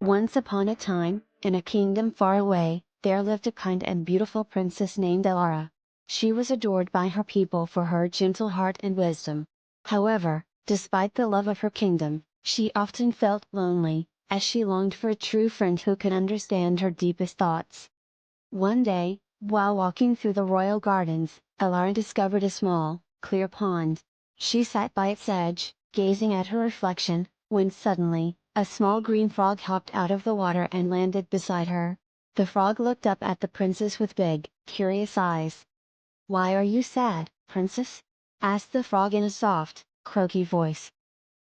Once upon a time, in a kingdom far away, there lived a kind and beautiful princess named Elara. She was adored by her people for her gentle heart and wisdom. However, despite the love of her kingdom, she often felt lonely, as she longed for a true friend who could understand her deepest thoughts. One day, while walking through the royal gardens, Elara discovered a small, clear pond. She sat by its edge, gazing at her reflection, when suddenly, a small green frog hopped out of the water and landed beside her. The frog looked up at the princess with big, curious eyes. "Why are you sad, princess?" asked the frog in a soft, croaky voice.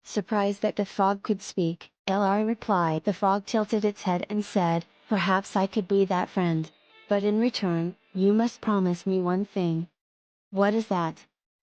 Surprised that the frog could speak, Elara replied. The frog tilted its head and said, "Perhaps I could be that friend. But in return, you must promise me one thing." "What is that?"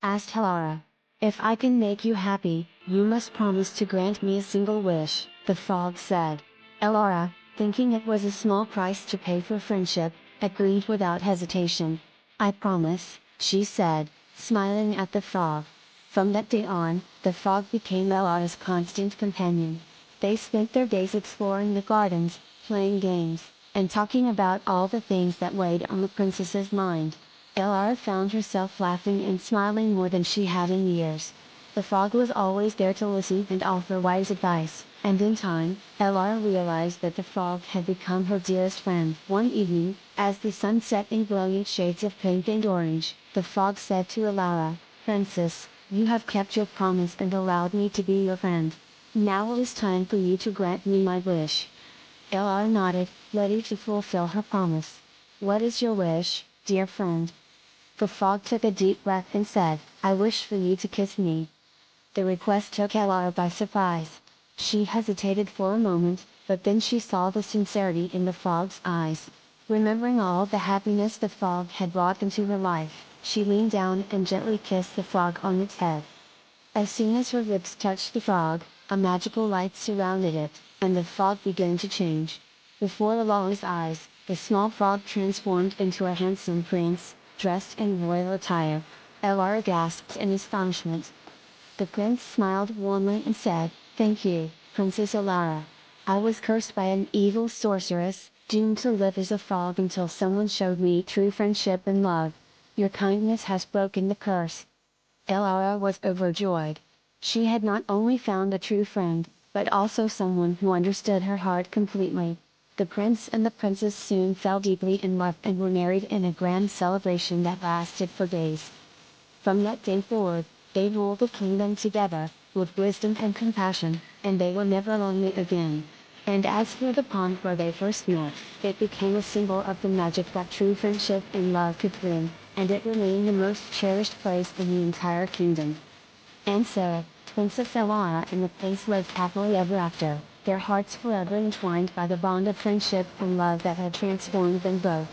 asked Elara. "If I can make you happy, you must promise to grant me a single wish," the frog said. Elara, thinking it was a small price to pay for friendship, agreed without hesitation. "I promise," she said, smiling at the frog. From that day on, the frog became Elara's constant companion. They spent their days exploring the gardens, playing games, and talking about all the things that weighed on the princess's mind. Elara found herself laughing and smiling more than she had in years. The frog was always there to listen and offer wise advice, and in time, Elara realized that the frog had become her dearest friend. One evening, as the sun set in brilliant shades of pink and orange, the frog said to Elara, "Princess, you have kept your promise and allowed me to be your friend. Now it is time for you to grant me my wish." Elara nodded, ready to fulfill her promise. "What is your wish, dear friend?" The frog took a deep breath and said, "I wish for you to kiss me." The request took Elara by surprise. She hesitated for a moment, but then she saw the sincerity in the frog's eyes. Remembering all the happiness the frog had brought into her life, she leaned down and gently kissed the frog on its head. As soon as her lips touched the frog, a magical light surrounded it, and the frog began to change. Before Elara's eyes, the small frog transformed into a handsome prince, dressed in royal attire. Elara gasped in astonishment. The prince smiled warmly and said, "Thank you, Princess Elara. I was cursed by an evil sorceress, doomed to live as a frog until someone showed me true friendship and love. Your kindness has broken the curse." Elara was overjoyed. She had not only found a true friend, but also someone who understood her heart completely. The prince and the princess soon fell deeply in love and were married in a grand celebration that lasted for days. From that day forward, they ruled the kingdom together, with wisdom and compassion, and they were never lonely again. And as for the pond where they first met, it became a symbol of the magic that true friendship and love could bring, and it remained the most cherished place in the entire kingdom. And so, Princess Elara and the prince lived happily ever after, their hearts forever entwined by the bond of friendship and love that had transformed them both.